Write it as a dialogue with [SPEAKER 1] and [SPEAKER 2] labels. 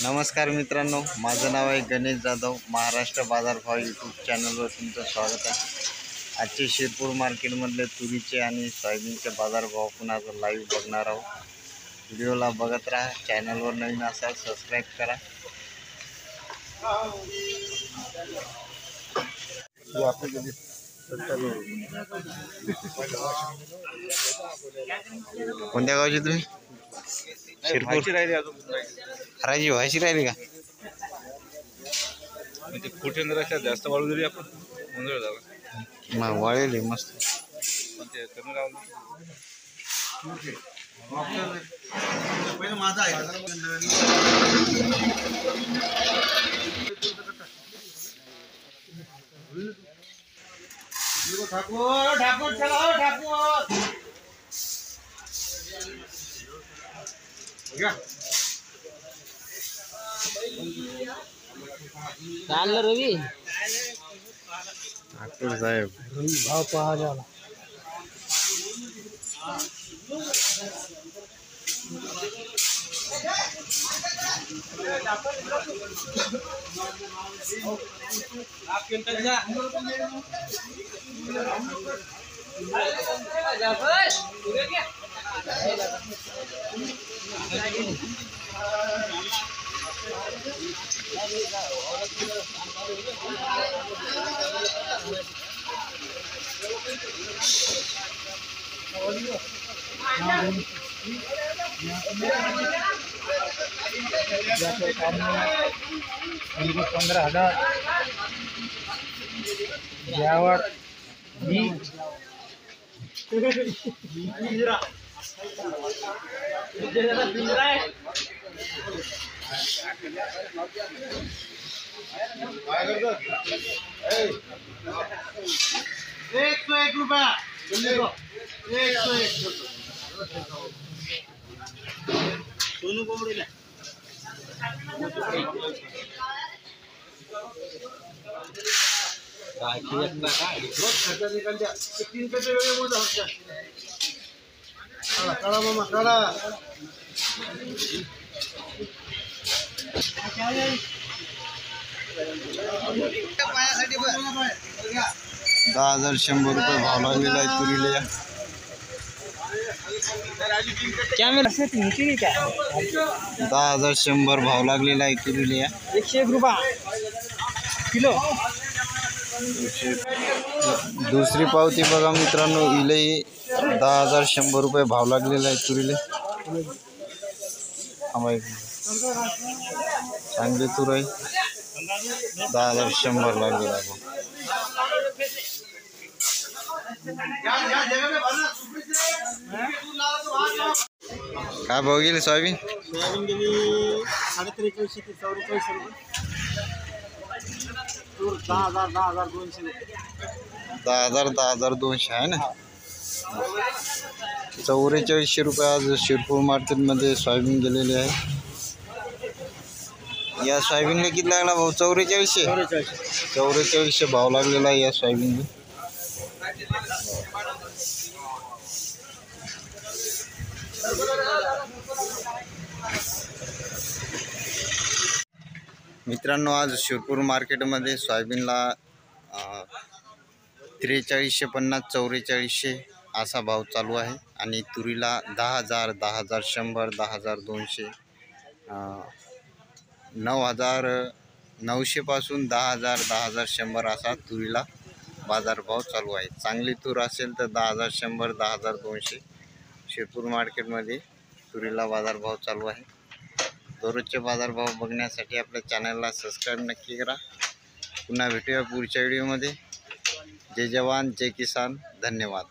[SPEAKER 1] नमस्कार मित्रांनो, माझं नाव आहे गणेश जाधव. महाराष्ट्र बाजारभाव यूट्यूब चॅनलवर तुमचं स्वागत आहे. आजचे शिरपूर मार्केटमधले तुरीचे आणि सोयाबीनचे बाजारभाव आपण आज लाईव्ह बघणार आहोत. व्हिडिओला बघत राहा. चॅनलवर नवीन असाल सबस्क्राईब करा. कोणत्या गावचे तुम्ही? शिरपूर. हराजी व्हायची राहिली का?
[SPEAKER 2] म्हणजे कुठे जरा जास्त वाळू जरी आपण गोंधळ झाला
[SPEAKER 1] मग वाळेली मस्त.
[SPEAKER 2] पण ते कमी लावलं
[SPEAKER 3] माझा आहे ठाकूर ठाकूर चला हो ठाकूर
[SPEAKER 4] चाललं रवी
[SPEAKER 1] ठाकूर साहेब
[SPEAKER 4] भाव पहा झाला. इनको 15,000 यावर
[SPEAKER 3] ₹101 101 सोनू कोंबडीला काढा मामा काढा.
[SPEAKER 1] 10,100 रुपये भाव लागलेला आहे तुरीला.
[SPEAKER 4] कॅमेरा सेटिंग होती का?
[SPEAKER 1] 10,100 भाव लागलेला आहे तुरीला.
[SPEAKER 4] 101 रुपये किलो.
[SPEAKER 1] दुसरी पावती बघा मित्रांनो, इलेही 10,100 रुपये भाव लागलेला आहे तुरीला. चांगली तूर आहे. 10,100 लागलेला आहे. काय भाव गेले सोयाबीन?
[SPEAKER 3] सोयाबीन गेली 43,000 ते 44,000 रुपये. तूर 10,200 रुपये.
[SPEAKER 1] 10,200 आहे ना. 4400 रुपये आज शिरपूर मार्केटमध्ये सोयाबीन गेलेले आहे. या सोयाबीनला किती लागला भाऊ? 4400. 4400 भाव लागलेला आहे या सोयाबीनला. मित्रांनो, आज शिरपूर मार्केटमध्ये सोयाबीनला 4350 4400 असा भाव चालू आहे. आणि तुरीला 10,000 10,100 10,200 9,900 पासून 10,000 10,100 असा तुरीला बाजारभाव चालू आहे. चांगली तूर असेल तर 10,100 10,200 शिरपूर मार्केटमध्ये तुरीला बाजारभाव चालू आहे. दररोजचे बाजारभाव बघण्यासाठी आपल्या चॅनलला सबस्क्राईब नक्की करा. पुन्हा भेटूया पुढच्या व्हिडिओमध्ये. जय जवान जय किसान. धन्यवाद.